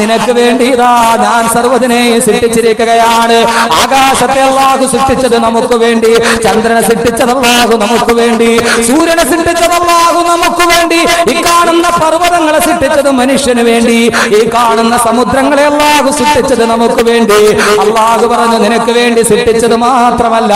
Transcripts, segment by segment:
നിനക്ക് വേണ്ടി ഇതാ ഞാൻ സർവ്വതിനെയും സൃഷ്ടിച്ചിരിക്കുകയാണ്. ആകാശത്തെ അല്ലാഹു സൃഷ്ടിച്ചത് നമുക്ക് വേണ്ടി, ചന്ദ്രനെ സൃഷ്ടിച്ചത് അല്ലാഹു നമുക്ക് വേണ്ടി, സൂര്യനെ സൃഷ്ടിച്ചത് അല്ലാഹു നമുക്ക് വേണ്ടി, ഈ കാണുന്ന പർവ്വതങ്ങളെ സൃഷ്ടിച്ചത് മനുഷ്യന് വേണ്ടി, ഈ കാണുന്ന സമുദ്രങ്ങളെ അല്ലാഹു സൃഷ്ടിച്ചത് നമുക്ക് വേണ്ടി. അല്ലാഹു പറഞ്ഞു നിനക്ക് വേണ്ടി സൃഷ്ടിച്ചത് മാത്രമല്ല,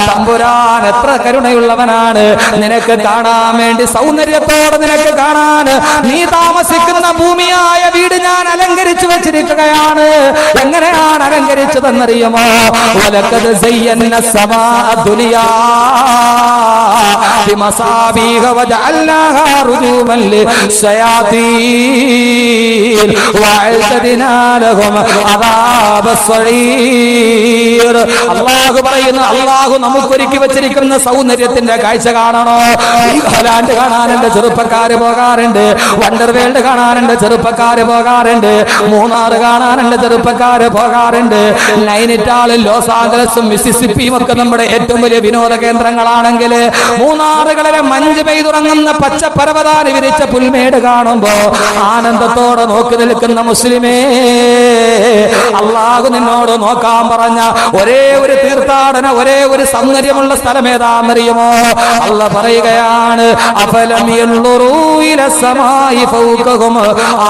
തമ്പുരാൻ എത്ര കരുണയുള്ളവനാണ്. നിനക്ക് കാണാൻ വേണ്ടി സൗന്ദര്യത്തോടെ നിനക്ക് കാണാൻ നീ താമസിക്കുന്ന ഭൂമിയായ വീട് ഞാൻ അലങ്കരിച്ചു വെച്ചിരിക്കുകയാണ്. എങ്ങനെയാണ് അലങ്കരിച്ചതെന്നറിയുമോ? വലഖദ് സയ്യന്ന സമാ ദുനിയാ ബിമസാബീഹ വജഅൽനാഹാ റുജൂമൻ ലിശ്ശയാതീൻ വഅഅ്തദ്നാ ലഹും അദാബസ്സഈർ. അല്ലാഹു പറയുന്നു, അല്ലാഹു നമുക്കൊരുക്കി വെച്ചിരിക്കുന്ന സൗന്ദര്യത്തിന്റെ കാഴ്ച കാണണോ? ഹോലാൻഡ് കാണാൻ എന്റെ ചെറുപ്പക്കാര് പോകാറുണ്ട്, വണ്ടർവേൾഡ് കാണാൻ എന്റെ ചെറുപ്പക്കാര് പോകാറുണ്ട്, മൂന്നാർ കാണാൻ എന്റെ ചെറുപ്പക്കാര് പോകാറുണ്ട്. നൈനിറ്റാളും ലോസ് ആഞ്ചലസും മിസിസിപ്പിയും ഒക്കെ നമ്മുടെ ഏറ്റവും വലിയ വിനോദ കേന്ദ്രങ്ങളാണെങ്കിൽ മൂന്നാറുകളിലെ മഞ്ഞ് പെയ്തുറങ്ങുന്ന പച്ച പർവ്വതാനി വിരിച്ച പുൽമേട് കാണുമ്പോ ആനന്ദത്തോടെ നോക്കി നിൽക്കുന്ന മുസ്ലിമേ, അല്ലാഹു നിന്നോട് നോക്കാൻ പറഞ്ഞ ഒരേ ഒരു തീർത്ഥാടന, ഒരേ ഒരു സൗന്ദര്യമുള്ള സ്ഥലം ഏതാണെന്നറിയുമോ? അല്ലാഹു പറയുകയാണ്, അഫലം യൻളുറൂ ഇല സമായി ഫൗകഹും.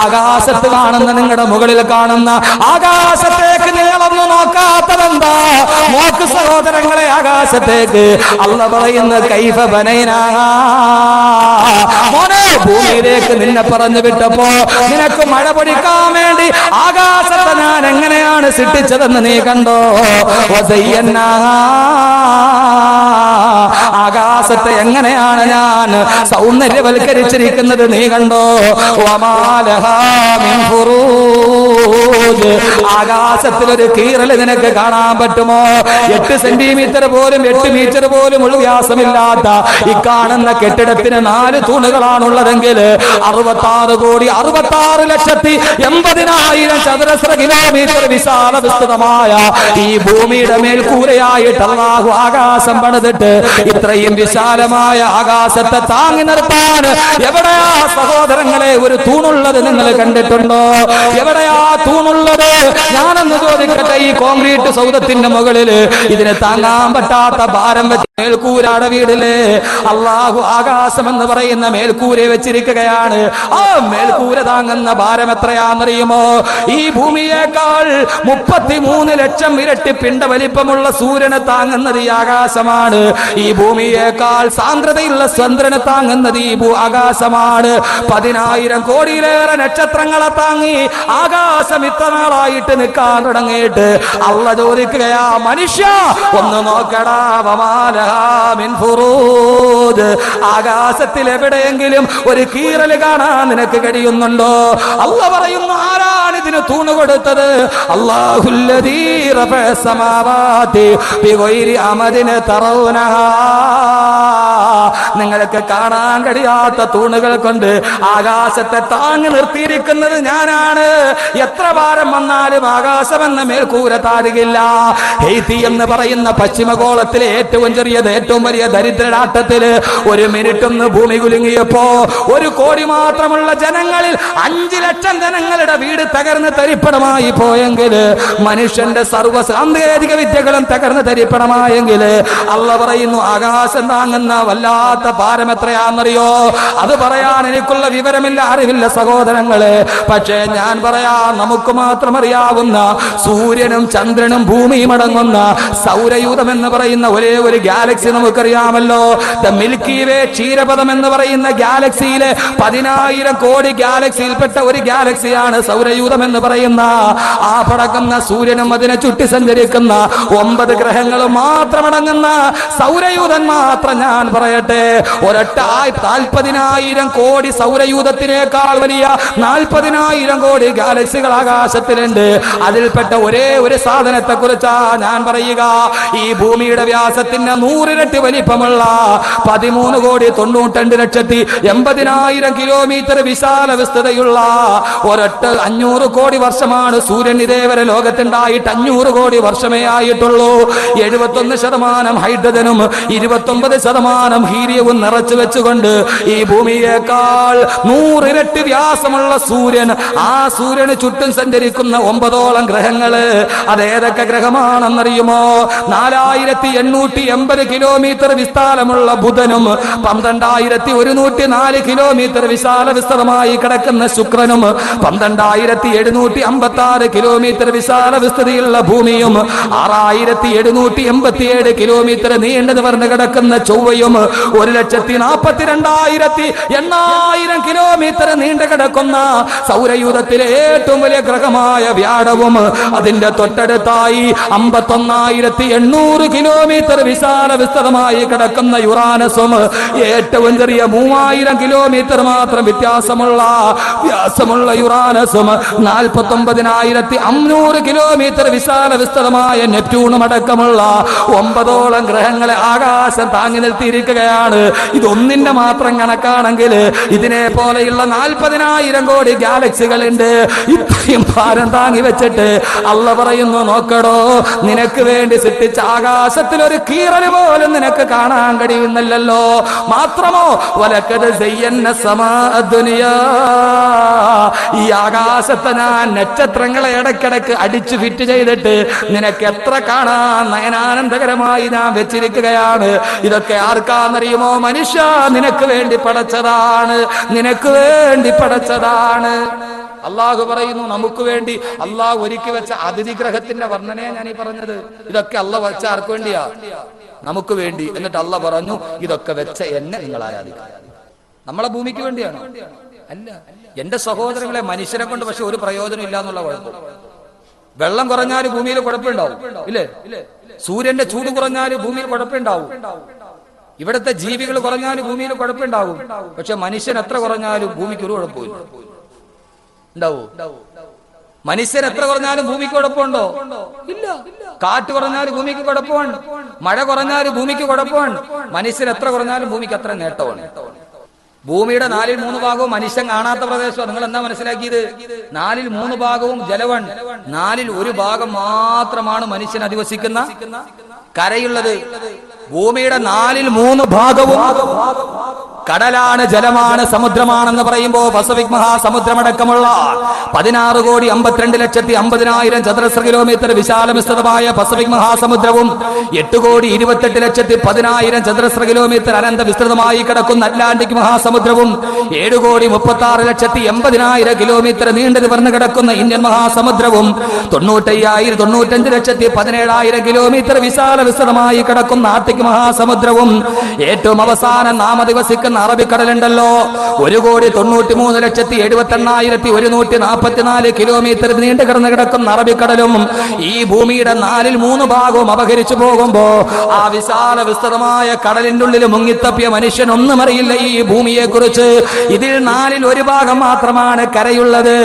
ആകാശത്ത് കാണുന്ന, നിങ്ങളുടെ മുകളിൽ കാണുന്ന ആകാശത്തേക്ക് നിങ്ങളൊന്നും നോക്കാത്തതെന്താ? നോക്ക് സഹോദരങ്ങളെ ആകാശത്തേക്ക്. അല്ലാഹു പറയുന്ന കൈഫ ബനൈനാ, മോനെ ഭൂമിയിലേക്ക് നിന്നെ പറഞ്ഞു വിട്ടപ്പോ നിനക്ക് മഴ പൊടിക്കാൻ വേണ്ടി ആകാശത്തെ ഞാൻ എങ്ങനെയാണ് സൃഷ്ടിച്ചതെന്ന് നീ കണ്ടോ? വസയ്യന്നാ, ആകാശത്തെ എങ്ങനെയാണ് ഞാൻ സൗന്ദര്യവൽക്കരിച്ചിരിക്കുന്നത് നീ കണ്ടോ? വമാലഹാ മിൻ ഫുറൂജ്, ആകാശത്തിലൊരു കീറൽ നിനക്ക് കാണാൻ പറ്റുമോ? 8 സെന്റിമീറ്റർ പോലും 8 മീറ്റർ പോലും വ്യാസമില്ലാത്ത ഈ കാണുന്ന കെട്ടിടത്തിന് 4 തൂണുകളാണുള്ളതെങ്കിൽ 66,66,80,000 ചതുരശ്ര കിലോമീറ്റർ വിശാല വിസ്തൃതമായ ഈ ഭൂമിയുടെ മേൽക്കൂരയായിട്ട് അല്ലാഹു ആകാശം പണിതിട്ട് ഇത്രയും വിശാലമായ ആകാശത്തെ താങ്ങി നിർത്താൻ എവിടെയാ സഹോദരങ്ങളെ ഒരു തൂണുള്ളത് നിങ്ങൾ കണ്ടിട്ടുണ്ടോ? എവിടെയാ തൂണുള്ളത്? ഞാനെന്ന് ചോദിക്കട്ടെ, ഈ കോൺക്രീറ്റ് സൗധത്തിന്റെ മുകളിൽ ഇതിന് താങ്ങാൻ പറ്റാത്ത ഭാരം വെച്ച് മേൽക്കൂരാടെ വീടില് അല്ലാഹു ആകാശം എന്ന് പറയുന്ന മേൽക്കൂരെ വെച്ചിരിക്കുകയാണ്. ആ മേൽക്കൂര താങ്ങുന്ന ഭാരം എത്രയാണെന്നറിയുമോ? ഈ ഭൂമിയേക്കാൾ 33 ലക്ഷം ഇരട്ടി പിണ്ട വലിപ്പമുള്ള സൂര്യനെ താങ്ങുന്നത് ഈ ആകാശമാണ്. ഈ ഭൂമിയേക്കാൾ സാന്ദ്രതയുള്ള ചന്ദ്രനെ താങ്ങുന്നത് ഈ ആകാശമാണ്. 10,000 കോടിയിലേറെ നക്ഷത്രങ്ങളെ താങ്ങി ആകാശം ഇത്ര നാളായിട്ട് നിൽക്കാൻ തുടങ്ങിയിട്ട് അല്ലാഹു ചോദിക്കുകയാ, മനുഷ്യ ഒന്ന് നോക്കടാ, വമാലഹാ മിൻ ഫുറൂജ്, ആകാശത്തിൽ എവിടെയെങ്കിലും ഒരു കീറൽ കാണാൻ നിനക്ക് കഴിയുന്നുണ്ടോ? അല്ലാഹു പറയുന്നു, ആരാണ് ഇതിന് തൂണ് കൊടുത്തത്? അല്ലാഹുല്ലദീ റഫഅ സമാവാതി ബിഗൈരി അമദിൻ തറൗനഹാ, നിങ്ങൾക്ക് കാണാൻ കഴിയാത്ത തൂണുകൾ കൊണ്ട് ആകാശത്തെ താങ്ങി നിർത്തിയിരിക്കുന്നത് ഞാനാണ്. എത്ര ഭാരം വന്നാലും ആകാശമെന്ന മേൽക്കൂര താരുകില്ല. ഹെയ്ത്തി എന്ന് പറയുന്ന പശ്ചിമഗോളത്തിലെ ഏറ്റവും ചെറിയത്, ഏറ്റവും വലിയ ദരിദ്രരാട്ടത്തില് 1 മിനിറ്റ് ഒന്ന് ഭൂമി കുലുങ്ങിയപ്പോ 1 കോടി മാത്രമുള്ള ജനങ്ങളിൽ 5 ലക്ഷം ജനങ്ങളുടെ വീട് തകർന്ന് തരിപ്പണമായി പോയെങ്കിൽ, മനുഷ്യന്റെ സർവ്വ സാങ്കേതിക വിദ്യകളും തകർന്ന് തരിപ്പണമായെങ്കിൽ അല്ലാഹു പറയുന്നു ആകാശം താങ്ങുന്ന വല്ലാത്ത ഭാരം എത്രയാണെന്നറിയോ? അത് പറയാൻ എനിക്കുള്ള വിവരമില്ല, അറിവില്ല സഹോദരങ്ങളെ. പക്ഷേ ഞാൻ പറയാ, നമുക്ക് മാത്രം അറിയാവുന്ന സൂര്യനും ചന്ദ്രനും ഭൂമിയും അടങ്ങുന്ന സൗരയൂഥം എന്ന് പറയുന്ന ഒരേ ഒരു ഗാലക്സി നമുക്കറിയാമല്ലോ. ദ മിൽക്കി വേ, ക്ഷീരപഥം എന്ന് പറയുന്ന ഗാലക്സിയിലെ 10,000 കോടി ഗാലക്സിയിൽപ്പെട്ട ഒരു ഗാലക്സിയാണ് സൗരയൂഥം എന്ന് പറയുന്ന. ആ പടക്കുന്ന സൂര്യനും അതിനെ ചുറ്റി സഞ്ചരിക്കുന്ന 9 ഗ്രഹങ്ങളും മാത്രമടങ്ങുന്ന സൗരയൂഥം മാത്രം ഞാൻ പറയട്ടെ, ഒരൊറ്റ 40,000 കോടി സൗരയൂഥത്തിനേക്കാൾ വലിയ 40,000 കോടി ഗാലക്സികൾ ആകാശത്തിലുണ്ട്. അതിൽപ്പെട്ട ഒരേ ഒരു സാധനത്തെ കുറിച്ചാ ഞാൻ പറയുക. ഈ ഭൂമിയുടെ വ്യാസത്തിന്റെ 100 ഇരട്ടി വലിപ്പമുള്ള 13,92,80,000 കിലോമീറ്റർ വിശാല വിസ്തൃതയുള്ള ഒരൊറ്റ 500 കോടി വർഷമാണ് സൂര്യൻ ഇതേവരെ ലോകത്തുണ്ടായിട്ട് 500 കോടി വർഷമേ ആയിട്ടുള്ളൂ. 71% ഹൈഡ്രജനും 29% വീര്യവും നിറച്ചു വെച്ചുകൊണ്ട് ഈ ഭൂമിയേക്കാൾ 100 ഇരട്ടി വ്യാസമുള്ള സൂര്യൻ, ആ സൂര്യന് ചുറ്റും സഞ്ചരിക്കുന്ന 9ഓളം ഗ്രഹങ്ങള്. അതേതൊക്കെ ഗ്രഹമാണെന്നറിയുമോ? 4880 കിലോമീറ്റർ വിസ്താരമുള്ള ബുധനും 12104 കിലോമീറ്റർ വിസ്തൃതമായി കിടക്കുന്ന ശുക്രനും 12756 കിലോമീറ്റർ വിശാല വിസ്തൃതിയുള്ള ഭൂമിയും 6787 കിലോമീറ്റർ നീണ്ടു നിവർന്ന് കിടക്കുന്ന ചൊവ്വയും 1,42,800 കിലോമീറ്റർ നീണ്ടു കിടക്കുന്ന സൗരയൂഥത്തിലെ ഏറ്റവും വലിയ ഗ്രഹമായ വ്യാഴവും അതിന്റെ തൊട്ടടുത്തായി 51,800 കിലോമീറ്റർ വിശാല വിസ്തൃതമായി കിടക്കുന്ന യുറാനസും ഏറ്റവും ചെറിയ 3000 കിലോമീറ്റർ മാത്രം വ്യാസമുള്ള യുറാനസും 49,500 കിലോമീറ്റർ വിശാല വിസ്തൃതമായ നെപ്റ്റ്യൂണും അടക്കമുള്ള 9ഓളം ഗ്രഹങ്ങളെ ആകാശം താങ്ങി നിർത്തിയിരിക്കുകയാണ്. ഇതൊന്നിന്റെ മാത്രം കണക്കാണെങ്കിൽ ഇതിനെ പോലെയുള്ള 40,000 കോടി ഗാലക്സികളുണ്ട്. ഇത്രയും ഭാരം താങ്ങി വെച്ചിട്ട് അള്ള പറയുന്നു, നോക്കടോ, നിനക്ക് വേണ്ടി സൃഷ്ടിച്ച ആകാശത്തിൽ ഒരു കീറൽ പോലും നിനക്ക് കാണാൻ കഴിയുന്നില്ലല്ലോ. മാത്രമോ വലക്കത് ഈ ആകാശത്തെ ഞാൻ നക്ഷത്രങ്ങളെ ഇടയ്ക്കിടയ്ക്ക് അടിച്ചു ഫിറ്റ് ചെയ്തിട്ട് നിനക്ക് എത്ര കാണാൻ നയനാനന്ദകരമായി ഞാൻ വെച്ചിരിക്കുകയാണ്. ഇതൊക്കെ ആർക്കാന്നറിയുമോ? മനുഷ്യ, നിനക്ക് വേണ്ടി പടച്ചതാണ്, നിനക്ക് വേണ്ടി പടച്ചതാണ്. അള്ളാഹു പറയുന്നു, നമുക്ക് വേണ്ടി അള്ളാഹു ഒരുക്കി വെച്ച അതിഥി ഗ്രഹത്തിന്റെ വർണ്ണനയെ ഞാൻ ഈ പറഞ്ഞത്. ഇതൊക്കെ അള്ള വെച്ച ആർക്ക് വേണ്ടിയാ? നമുക്ക് വേണ്ടി. എന്നിട്ട് അള്ള പറഞ്ഞു, ഇതൊക്കെ വെച്ച എന്നെ നിങ്ങൾ ആരാധിക്കുക. നമ്മളെ ഭൂമിക്ക് വേണ്ടിയാണ്? അല്ല. എന്റെ സഹോദരങ്ങളെ, മനുഷ്യനെ കൊണ്ട് പക്ഷെ ഒരു പ്രയോജനം ഇല്ല എന്നുള്ള കുഴപ്പം. വെള്ളം കുറഞ്ഞാൽ ഭൂമിയിൽ കുഴപ്പമുണ്ടാവും, ഇല്ലേ? സൂര്യന്റെ ചൂട് കുറഞ്ഞാൽ ഭൂമിയിൽ കുഴപ്പമുണ്ടാവും. ഇവിടുത്തെ ജീവികൾ കുറഞ്ഞാൽ ഭൂമിയിൽ കുഴപ്പമുണ്ടാവും. പക്ഷെ മനുഷ്യൻ എത്ര കുറഞ്ഞാലും ഭൂമിക്ക് ഒരു കുഴപ്പമില്ല. ഉണ്ടാവോ? മനുഷ്യൻ എത്ര കുറഞ്ഞാലും ഭൂമിക്ക് കുഴപ്പമുണ്ടോ? ഇല്ല. കാറ്റ് കുറഞ്ഞാൽ ഭൂമിക്ക് കുഴപ്പമാണ്, മഴ കുറഞ്ഞാൽ ഭൂമിക്ക് കുഴപ്പമാണ്. മനുഷ്യൻ എത്ര കുറഞ്ഞാലും ഭൂമിക്ക് അത്ര നേട്ടമാണ്. ഭൂമിയുടെ 4/3 ഭാഗവും മനുഷ്യൻ കാണാത്ത പ്രദേശമാണ്. നിങ്ങൾ എന്താ മനസ്സിലാക്കിയത്? 4/3 ഭാഗവും ജലവൺ, 1/4 ഭാഗം മാത്രമാണ് മനുഷ്യൻ അധിവസിക്കുന്ന കരയുള്ളത്. ഭൂമിയുടെ 4/3 ഭാഗവും കടലാണ്, ജലമാണ്, സമുദ്രമാണെന്ന് പറയുമ്പോ പസഫിക് മഹാസമുദ്രമടക്കമുള്ള 16,52,50,000 ചതുരശ്ര കിലോമീറ്റർ വിശാല വിസ്തൃതമായ പസഫിക് മഹാസമുദ്രവും 8,28,10,000 ചതുരശ്ര കിലോമീറ്റർ അനന്ത വിസ്തൃതമായി കിടക്കുന്ന അറ്റ്ലാന്റിക് മഹാസമുദ്രവും 7,36,80,000 കിലോമീറ്റർ നീണ്ടു നിവർന്ന് കിടക്കുന്ന ഇന്ത്യൻ മഹാസമുദ്രവും 95,17,000 കിലോമീറ്റർ വിശാല വിസ്തൃതമായി കിടക്കുന്ന ആർട്ടിക് മഹാസമുദ്രവും ഏറ്റവും അവസാനം നാമദിവസിക്കുന്ന അറബിക്കടലുണ്ടല്ലോ, 1,93,78,144 കിലോമീറ്റർ നീണ്ടു കിടന്ന് കിടക്കുന്ന അറബിക്കടലും ഈ ഭൂമിയുടെ 4/3 ഭാഗവും അപഹരിച്ചു പോകുമ്പോ ആ വിശാല വിസ്തൃതമായ കടലിന്റെ ഉള്ളിൽ മുങ്ങിത്തപ്പിയ മനുഷ്യനൊന്നും അറിയില്ല ഈ ഭൂമിയെ കുറിച്ച്. ഇതിൽ 1/4 ഭാഗം മാത്രമാണ് കരയുള്ളത്.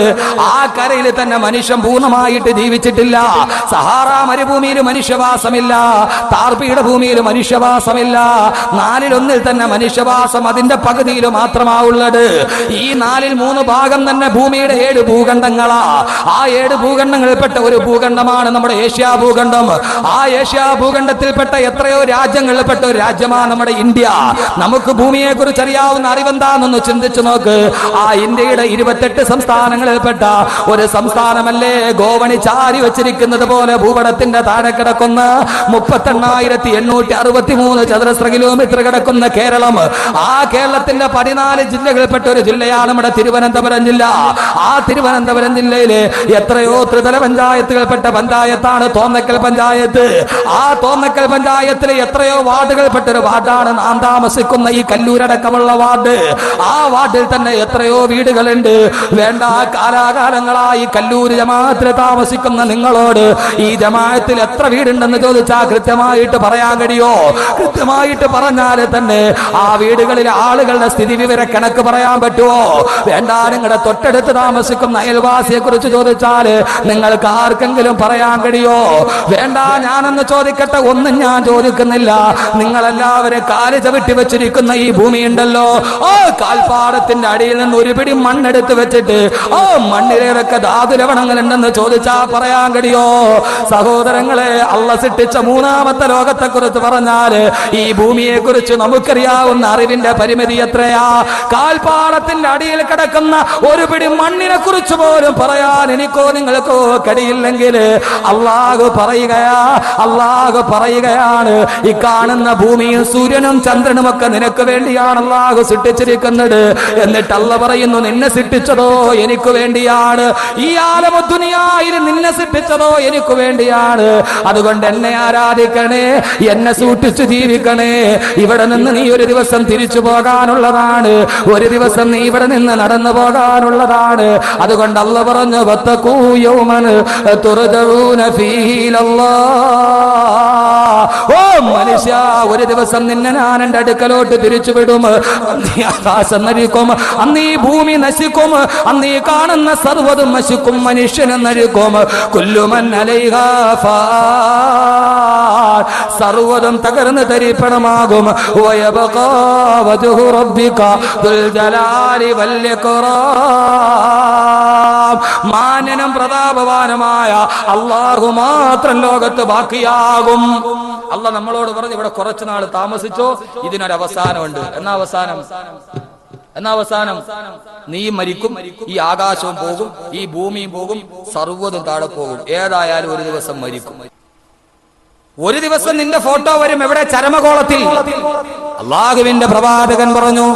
ആ കരയിൽ തന്നെ മനുഷ്യൻ പൂർണ്ണമായിട്ട് ജീവിച്ചിട്ടില്ല. സഹാറ മരുഭൂമിയിൽ മനുഷ്യവാസമില്ല, താർപീഠ ഭൂമിയിൽ മനുഷ്യവാസമില്ല. 1/4 തന്നെ മനുഷ്യവാസം അതിന്റെ പകുതിയിൽ മാത്രമാവുള്ളത്. ഈ 4/3 ഭാഗം തന്നെ ഭൂമിയുടെ 7 ഭൂഖണ്ഡങ്ങളാ. ആ 7 ഭൂഖണ്ഡങ്ങളിൽപ്പെട്ട ഒരു ഭൂഖണ്ഡമാണ് നമ്മുടെ ഏഷ്യാ ഭൂഖണ്ഡം. ആ ഏഷ്യാ ഭൂഖണ്ഡത്തിൽപ്പെട്ട എത്രയോ രാജ്യങ്ങളിൽപ്പെട്ട ഒരു രാജ്യമാണ് നമ്മുടെ ഇന്ത്യ. നമുക്ക് ഭൂമിയെ കുറിച്ച് അറിയാവുന്ന അറിവെന്താണെന്ന് ചിന്തിച്ചു നോക്ക്. ആ ഇന്ത്യയുടെ 28 സംസ്ഥാനങ്ങളിൽപ്പെട്ട ഒരു സംസ്ഥാനമല്ലേ ഗോവണി ചാരി വെച്ചിരിക്കുന്നത് പോലെ ഭൂപടത്തിന്റെ താഴെ കിടക്കുന്ന 38,863 ചതുരശ്ര കിലോമീറ്റർ കിടക്കുന്ന കേരളം. ആ കേരളത്തിന്റെ 14 ജില്ലകളിൽപ്പെട്ട ഒരു ജില്ലയാണ് നമ്മുടെ തിരുവനന്തപുരം ജില്ല. ആ തിരുവനന്തപുരം ജില്ലയിലെ എത്രയോ ത്രിതല പഞ്ചായത്തുകൾപ്പെട്ട പഞ്ചായത്താണ് തോന്നക്കൽ പഞ്ചായത്ത്. ആ തോന്നക്കൽ പഞ്ചായത്തിലെ എത്രയോ വാർഡുകൾപ്പെട്ട ഒരു വാർഡാണ് നാം താമസിക്കുന്ന ഈ കല്ലൂരടക്കമുള്ള വാർഡ്. ആ വാർഡിൽ തന്നെ എത്രയോ വീടുകളുണ്ട്. വേണ്ട, കാലാകാലങ്ങളായി കല്ലൂർ ജമാഅത്തിൽ താമസിക്കുന്ന നിങ്ങളോട് ഈ ജമാഅത്തിൽ എത്ര വീടുണ്ടെന്ന് ചോദിച്ചാൽ കൃത്യമായിട്ട് പറയാൻ കഴിയോ? കൃത്യമായിട്ട് പറഞ്ഞാൽ തന്നെ ആ വീടുകളിൽ ആളുകളുടെ സ്ഥിതി വിവര കണക്ക് പറയാൻ പറ്റുമോ? വേണ്ട, നിങ്ങളുടെ തൊട്ടടുത്ത് താമസിക്കുന്ന അയൽവാസിയെ കുറിച്ച് ചോദിച്ചാൽ നിങ്ങൾക്ക് ആർക്കെങ്കിലും പറയാൻ കഴിയോ? വേണ്ട, ഞാനൊന്ന് ചോദിക്കട്ടെ. ഒന്നും ഞാൻ ചോദിക്കുന്നില്ല. നിങ്ങളെല്ലാവരും കാല് ചവിട്ടി വെച്ചിരിക്കുന്ന ഈ ഭൂമി ഉണ്ടല്ലോ, കാൽപ്പാടത്തിന്റെ അടിയിൽ നിന്ന് ഒരു പിടി മണ്ണെടുത്ത് വെച്ചിട്ട് മണ്ണിലേതൊക്കെ ധാതുലവണങ്ങൾ ഉണ്ടെന്ന് ചോദിച്ചാൽ പറയാൻ കഴിയോ? സഹോദരങ്ങളെ, അള്ള സൃഷ്ടിച്ച മൂന്നാമത്തെ ലോകത്തെ കുറിച്ച് പറഞ്ഞാല് ഈ ഭൂമിയെ കുറിച്ച് നമുക്കറിയാവുന്ന അറിവിന്റെ പരിമിതി എത്രയാ? കാൽപ്പാടത്തിന്റെ അടിയിൽ കിടക്കുന്ന ഒരു പിടി മണ്ണിനെ കുറിച്ച് പോലും പറയാൻ എനിക്കോ നിങ്ങൾക്കോ കഴിയില്ലെങ്കിൽ അള്ളാഹു പറയുകയാണ്, ഈ കാണുന്ന ഭൂമിയും സൂര്യനും ചന്ദ്രനും ഒക്കെ നിനക്ക് വേണ്ടിയാണ് അള്ളാഹു സൃഷ്ടിച്ചിരിക്കുന്നത്. എന്നിട്ട് അള്ള പറയുന്നു, നിന്നെ സൃഷ്ടിച്ചതോ എനിക്ക് വേണ്ടിയാണ്. ഈ ആലമുദ്ദുനിയായിൽ നിന്നെ സൃഷ്ടിച്ചതോ എനിക്ക് വേണ്ടിയാണ്. അതുകൊണ്ട് എന്നെ ആരാധിക്കണേ, എന്നെ സൂക്ഷിച്ചു ജീവിക്കണേ. ഇവിടെ നിന്ന് നീ ഒരു ദിവസം തിരിച്ചു പോകാനുള്ളതാണ്, ഒരു ദിവസം നീ ഇവിടെ നിന്ന് നടന്നു പോകാനുള്ളതാണ്. അതുകൊണ്ട് അള്ള പറഞ്ഞു, വത്തഖൂ യൗമൻ തുർജഊന ഫീഹി ഇലല്ലാഹ്. ഓ മനുഷ്യ, ഒരു ദിവസം നിന്നെ ഞാൻ എൻ്റെ അടുക്കലോട്ട് തിരിച്ചുവിടും. അന്ന് ഈ ആകാശം നശിക്കും, അന്ന് ഈ ഭൂമി നശിക്കും, അന്ന് ഈ കാണുന്ന സർവ്വതും നശിക്കും, മനുഷ്യനും നശിക്കും. കുല്ലുമൻ അലൈഹാ ഫാൻ, സർവ്വതും തകർന്ന് തരിപ്പണമാകും. വയബ്ഖാ വജ്ഹു റബ്ബിക ദുൽ ജലാലി വൽ ഇക്റാം, മാന്യനും പ്രതാപവാനുമായ അല്ലാഹു മാത്രം ലോകത്ത് ബാക്കിയാകും. അല്ലാഹ് നമ്മളോട് പറഞ്ഞു, ഇവിടെ കുറച്ചു നാൾ താമസിച്ചോ, ഇതിനൊരവസാനമുണ്ട്. എന്നാ അവസാനം നീ മരിക്കും, ഈ ആകാശവും പോകും, ഈ ഭൂമിയും പോകും, സർവ്വതും താഴെ പോകും. ഏതായാലും ഒരു ദിവസം മരിക്കും. ഒരു ദിവസം നിന്റെ ഫോട്ടോ വരും. എവിടെ? ചരമകോളത്തിൽ. അള്ളാഹുവിന്റെ പ്രവാചകൻ പറഞ്ഞു,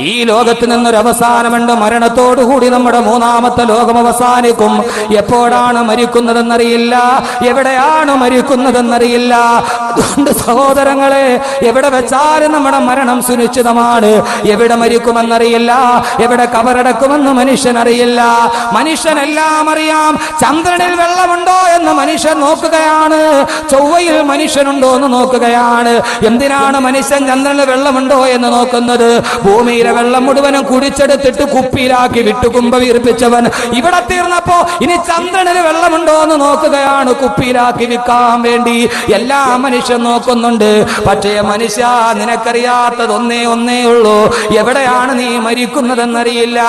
ഈ ലോകത്ത് നിന്നൊരു അവസാനമുണ്ട്. മരണത്തോടുകൂടി നമ്മുടെ മൂന്നാമത്തെ ലോകം അവസാനിക്കും. എപ്പോഴാണ് മരിക്കുന്നതെന്നറിയില്ല, എവിടെയാണ് മരിക്കുന്നതെന്നറിയില്ല. അതുകൊണ്ട് സഹോദരങ്ങളെ, എവിടെ വെച്ചാലും നമ്മുടെ മരണം സുനിശ്ചിതമാണ്. എവിടെ മരിക്കുമെന്നറിയില്ല, എവിടെ കബറടക്കുമെന്ന് മനുഷ്യനറിയില്ല. മനുഷ്യനെല്ലാം അറിയാം. ചന്ദ്രനിൽ വെള്ളമുണ്ടോ എന്ന് മനുഷ്യൻ നോക്കുകയാണ്, ചൊവ്വയിൽ മനുഷ്യനുണ്ടോ എന്ന് നോക്കുകയാണ്. എന്തിനാണ് മനുഷ്യൻ ചന്ദ്രനിൽ വെള്ളമുണ്ടോ എന്ന് നോക്കുന്നത്? ഭൂമിയിലെ വെള്ളം മുഴുവനും കുടിച്ചെടുത്തിട്ട് കുപ്പിയിലാക്കി വിട്ടുകുമ്പ വീർപ്പിച്ചവൻ ഇവിടെ തീർന്നപ്പോ ഇനി ചന്ദ്രനിൽ വെള്ളമുണ്ടോ എന്ന് നോക്കുകയാണ്, കുപ്പിയിലാക്കി വിൽക്കാൻ വേണ്ടി. എല്ലാ മനുഷ്യൻ നോക്കുന്നുണ്ട്. പക്ഷേ മനുഷ്യ, നിനക്കറിയാത്തത് ഒന്നേ ഉള്ളൂ, എവിടെയാണ് നീ മരിക്കുന്നതെന്നറിയില്ല.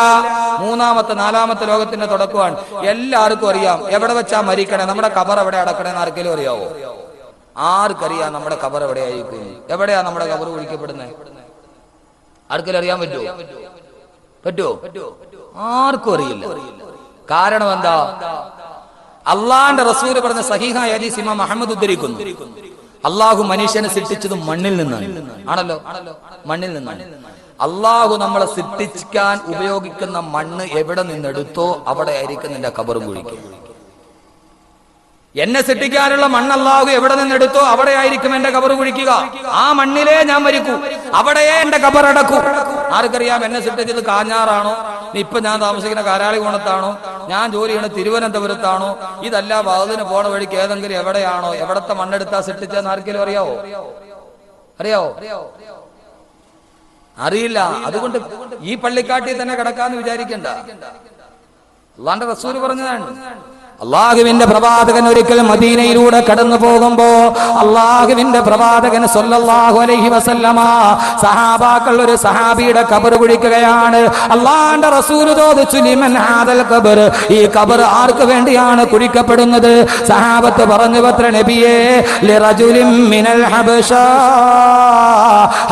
മൂന്നാമത്തെ നാലാമത്തെ ലോകത്തിന്റെ തുടക്കമാണ്. എല്ലാവർക്കും അറിയാം എവിടെ വെച്ചാ മരിക്കണേ, നമ്മുടെ കബർ എവിടെ അടക്കണേന്ന് ആർക്കെങ്കിലും അറിയാവോ? ആർക്കറിയാം നമ്മുടെ കബർ എവിടെയായിരിക്കും? എവിടെയാ നമ്മുടെ കബർ കുഴിക്കപ്പെടുന്നത്? ആർക്കെങ്കിലും അറിയാൻ പറ്റുമോ? ആർക്കും അറിയില്ല. കാരണം എന്താ? അള്ളാന്റെ റസൂല് പറഞ്ഞ സഹീഹായ ഹദീസ് ഇമാം അഹ്മദ് ഉദ്ധരിക്കുന്നു. അള്ളാഹു മനുഷ്യനെ സൃഷ്ടിച്ചത് മണ്ണിൽ നിന്നാണ്. ആണല്ലോ, മണ്ണിൽ നിന്നാണ്. അള്ളാഹു നമ്മളെ സൃഷ്ടിക്കാൻ ഉപയോഗിക്കുന്ന മണ്ണ് എവിടെ നിന്നെടുത്തോ അവിടെ ആയിരിക്കും നിന്റെ കബറും കുഴിക്കുക. എന്നെ സൃഷ്ടിക്കാനുള്ള മണ്ണ് അല്ലാഹു എവിടെ നിന്നെടുത്തോ അവിടെ ആയിരിക്കും എന്റെ കബർ കുഴിക്കുക. ആ മണ്ണിലേ ഞാൻ മരിക്കൂ, അവിടെയേ എന്റെ കബർ അടക്കൂ. ആർക്കറിയാം എന്നെ സൃഷ്ടിച്ചത് കാഞ്ഞാറാണോ, ഇപ്പൊ ഞാൻ താമസിക്കുന്ന കാരാളികോണത്താണോ, ഞാൻ ജോലി ചെയ്യുന്ന തിരുവനന്തപുരത്താണോ, ഇതല്ല വഅദിന് പോണ വഴിക്ക് ഏതെങ്കിലും എവിടെയാണോ, എവിടത്തെ മണ്ണെടുത്താ സൃഷ്ടിച്ചതെന്ന് ആർക്കെങ്കിലും അറിയാവോ? അറിയില്ല. അതുകൊണ്ട് ഈ പള്ളിക്കാട്ടിൽ തന്നെ കിടക്കാന്ന് വിചാരിക്കണ്ട. അള്ളാന്റെ റസൂൽ പറഞ്ഞതാണ്. അള്ളാഹുവിന്റെ പ്രവാചകൻ ഒരിക്കൽ മദീനയിലൂടെ കടന്നു പോകുമ്പോ അള്ളാഹുവിന്റെ പ്രവാചകൻ സല്ലല്ലാഹു അലൈഹി വസല്ലമ സഹാബാക്കൾ ഒരു സഹാബിയുടെ ഖബർ കുഴിക്കുകയാണ്. അള്ളാഹുവിന്റെ റസൂൽ ചോദിച്ചു, ലിമൻ ഹാദൽ ഖബർ, ഈ ഖബർ ആർക്ക് വേണ്ടിയാണ് കുഴിക്കപ്പെടുന്നത്? സഹാബത്ത് പറഞ്ഞു, പത്ര നബിയേ, ലിറജുലിൻ മിനൽ ഹബശ,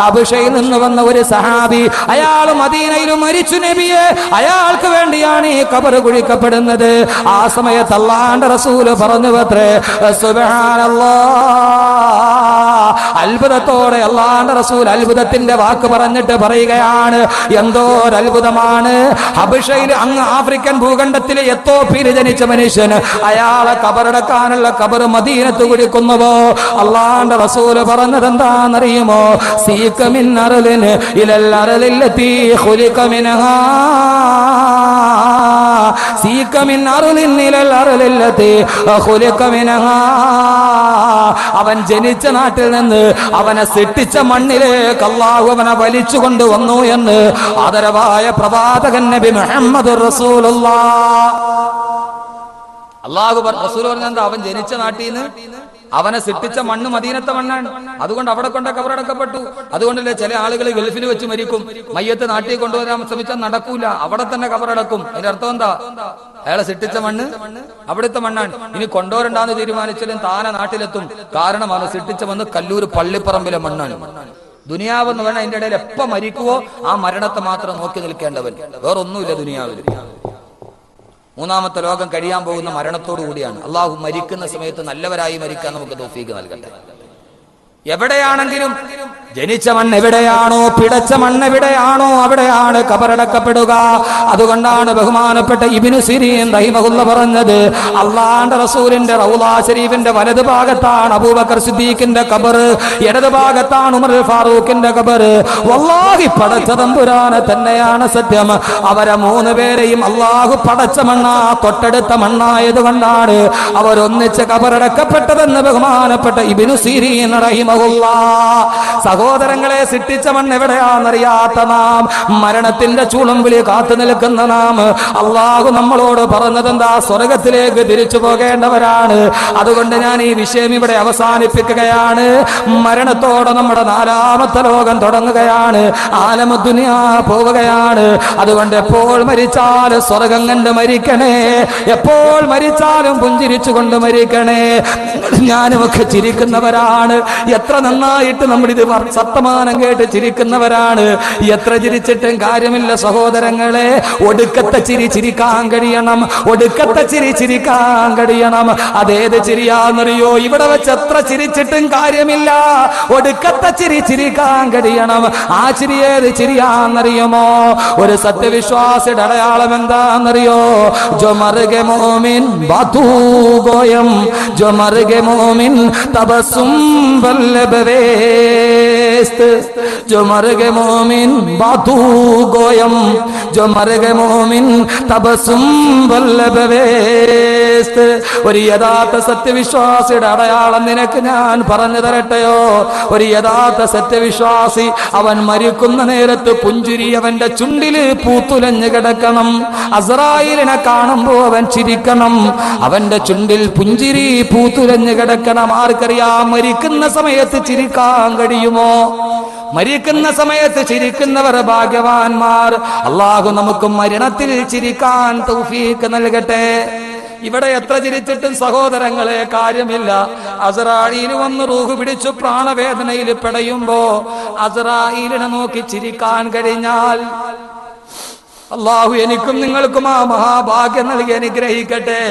ഹബശയിൽ നിന്ന് വന്ന ഒരു സഹാബി, അയാൾ മദീനയിൽ മരിച്ചു നബിയെ, അയാൾക്ക് വേണ്ടിയാണ് ഈ ഖബർ കുഴിക്കപ്പെടുന്നത്. ആ സമയത്ത് അല്ലാഹുവിന്റെ റസൂല് പറഞ്ഞു അത്രേ, സുബ്ഹാനല്ലാഹ്. അത്ഭുതത്തോടെ അല്ലാഹുവിന്റെ റസൂൽ അത്ഭുതത്തിന്റെ വാക്ക് പറഞ്ഞിട്ട് പറയുകയാണ്, എന്തോ ഒരു അത്ഭുതമാണ്. ഹബശയിൽ, അങ്ങ് ആഫ്രിക്കൻ ഭൂഖണ്ഡത്തിലെ എത്തോപ്യയിൽ ജനിച്ച മനുഷ്യൻ, അയാളെ കബറടക്കാനുള്ള കബർ മദീനത്ത് കുഴിക്കുന്നുവോ? അല്ലാഹുവിന്റെ റസൂല് പറഞ്ഞത് എന്താണെന്നറിയുമോ? സീക മിൻ അർളിൻ ഇലൽ അർളില്ലതി ഖുലിക മിൻഹാ, സീക മിൻ അർളിൻ ഇലൽ അർളില്ലതി ഖുലിക മിൻഹാ. അവൻ ജനിച്ച നാട്ടിൽ നിന്ന് അവനെ സൃഷ്ടിച്ച മണ്ണിലേക്ക് അല്ലാഹു അവനെ വലിച്ചുകൊണ്ട് വന്നു എന്ന് ആദരവായ പ്രവാചകൻ നബി മുഹമ്മദ് റസൂലുള്ളാഹ്. അല്ലാഹു റസൂൽ പറഞ്ഞെന്താ? അവൻ ജനിച്ച നാട്ടിൽ നിന്ന് അവനെ സൃഷ്ടിച്ച മണ്ണ് മദീനത്തെ മണ്ണാണ്. അതുകൊണ്ട് അവിടെ കൊണ്ട് കബറടക്കപ്പെട്ടു. അതുകൊണ്ടല്ലേ ചില ആളുകൾ ഗൾഫിൽ വെച്ച് മരിക്കും, മയ്യത്ത് നാട്ടിൽ കൊണ്ടുവരാൻ ശ്രമിച്ചാൽ നടക്കൂല, അവിടെ തന്നെ കബറടക്കും. അതിന്റെ അർത്ഥം എന്താ? അയാളെ സൃഷ്ടിച്ച മണ്ണ് അവിടുത്തെ മണ്ണാണ്. ഇനി കൊണ്ടുവരണ്ടാന്ന് തീരുമാനിച്ചാലും താനെ നാട്ടിലെത്തും. കാരണം അവനെ സൃഷ്ടിച്ച മണ്ണ് കല്ലൂർ പള്ളിപ്പറമ്പിലെ മണ്ണാണ്. ദുനിയാവെന്ന് പറഞ്ഞാൽ അതിന്റെ ഇടയിൽ എപ്പ മരിക്കുവോ ആ മരണത്തെ മാത്രം നോക്കി നിൽക്കേണ്ടവൻ, വേറൊന്നുമില്ല ദുനിയാവിൽ. മൂന്നാമത്തെ ലോകം കഴിയാൻ പോകുന്ന മരണത്തോടു കൂടിയാണ്. അള്ളാഹു മരിക്കുന്ന സമയത്ത് നല്ലവരായി മരിക്കാൻ നമുക്ക് തൗഫീഖ് നൽകട്ടെ. എവിടെയാണെങ്കിലും ജനിച്ച മണ്ണ് എവിടെയാണോ, പിടച്ച മണ്ണ് എവിടെയാണോ അവിടെയാണ് കബറടക്കപ്പെടുക. അതുകൊണ്ടാണ് ബഹുമാനപ്പെട്ട ഇബ്നു സിരീൻ റഹിമഹുല്ലാഹ് പറഞ്ഞത്, അള്ളാഹുവിന്റെ റസൂലിന്റെ റൗളാ ശരീഫിന്റെ വലതു ഭാഗത്താണ് അബൂബക്കർ സിദ്ദീഖിന്റെ ഖബർ, ഇടതു ഭാഗത്താണ് ഉമർ ഫാറൂഖിന്റെ ഖബർ. വല്ലാഹി പടച്ച തമ്പുരാനെ തന്നെയാണ് സത്യം, അവരെ മൂന്ന് പേരെയും അള്ളാഹു പടച്ച മണ്ണാ, തൊട്ടടുത്ത മണ്ണായതുകൊണ്ടാണ് അവരൊന്നിച്ച് കബറടക്കപ്പെട്ടതെന്ന് ബഹുമാനപ്പെട്ട ഇബ്നു സിരീൻ റഹിമഹുല്ലാഹ്. സഹോദരങ്ങളെ, സൃഷ്ടിച്ച മണ്ണ് എവിടെയാണെന്നറിയാത്ത നാം, മരണത്തിന്റെ ചൂളം വിളി കാത്തു നിൽക്കുന്ന നാം, അള്ളാഹു നമ്മളോട് പറഞ്ഞതെന്താ? സ്വർഗത്തിലേക്ക് തിരിച്ചു പോകേണ്ടവരാണ്. അതുകൊണ്ട് ഞാൻ ഈ വിഷയം ഇവിടെ അവസാനിപ്പിക്കുകയാണ്. മരണത്തോടെ നമ്മുടെ നാലാമത്തെ ലോകം തുടങ്ങുകയാണ്, ആലമുദ്ദുനിയാ പോവുകയാണ്. അതുകൊണ്ട് എപ്പോൾ മരിച്ചാലും സ്വർഗം കണ്ട് മരിക്കണേ, എപ്പോൾ മരിച്ചാലും പുഞ്ചിരിച്ചുകൊണ്ട് മരിക്കണേ. ഞാനുമൊക്കെ ചിരിക്കുന്നവരാണ്, എത്ര നന്നായിട്ട് നമ്മളിത് വർത്തമാനം കേട്ട് ചിരിക്കുന്നവരാണ്. എത്ര ചിരിച്ചിട്ടും കാര്യമില്ല സഹോദരങ്ങളെ. ഒടുക്കത്തെ ചിരി ചിരിക്കാൻ കഴിയണം, ഒടുക്കത്തെ ചിരി ചിരിക്കാൻ കഴിയണം. അതേത് ചിരിയാന്നറിയോ? ഇവിടെ വെച്ച് എത്ര ചിരിച്ചിട്ടും കാര്യമില്ല, ഒടുക്കത്തെ ചിരി ചിരിക്കാൻ കഴിയണം. ആ ചിരി ഏത് ചിരിയാന്നറിയുമോ? ഒരു സത്യവിശ്വാസിയുടെ അടയാളം എന്താന്നറിയോ? ജോ മർഗെ മോമിൻ ബാതു ഗോയം, ജോ മർഗെ മോമിൻ തബസും जो मर गए मोमिन बातू गोयम, जो मर गए मोमिन तबസും വല്ലബവേസ്ത്. ഒരു യഥാർത്ഥ സത്യവിശ്വാസിയുടെ അടയാളം നിനക്ക് ഞാൻ പറഞ്ഞു തരട്ടെയോ? ഒരു യഥാർത്ഥ സത്യവിശ്വാസി അവൻ മരിക്കുന്ന നേരത്ത് പുഞ്ചിരി അവന്റെ ചുണ്ടില് പൂത്തുലഞ്ഞു കിടക്കണം. അസ്രായീലിനെ കാണുമ്പോ അവൻ ചിരിക്കണം, അവന്റെ ചുണ്ടിൽ പുഞ്ചിരി പൂത്തുലഞ്ഞു കിടക്കണം. ആർക്കറിയാം മരിക്കുന്ന സമയത്ത് ചിരിക്കാൻ കഴിയുമോ? മരിക്കുന്ന സമയത്ത് ചിരിക്കുന്നവർ ഭാഗ്യവാന്മാർ. അള്ളാഹു നമുക്ക് മരണത്തിൽ ചിരിക്കാൻ തൗഫീഖ് നൽകട്ടെ. ഇവിടെ എത്ര ചിരിച്ചിട്ടും സഹോദരങ്ങളെ കാര്യമില്ല. അസ്രായീൽ വന്ന് റൂഹ് പിടിച്ചു പ്രാണവേദനയിൽ പിടയുമ്പോ അസ്രായീലിനെ നോക്കി ചിരിക്കാൻ കഴിഞ്ഞാൽ അള്ളാഹു എനിക്കും നിങ്ങൾക്കും ആ മഹാഭാഗ്യം നൽകി അനുഗ്രഹിക്കട്ടെ.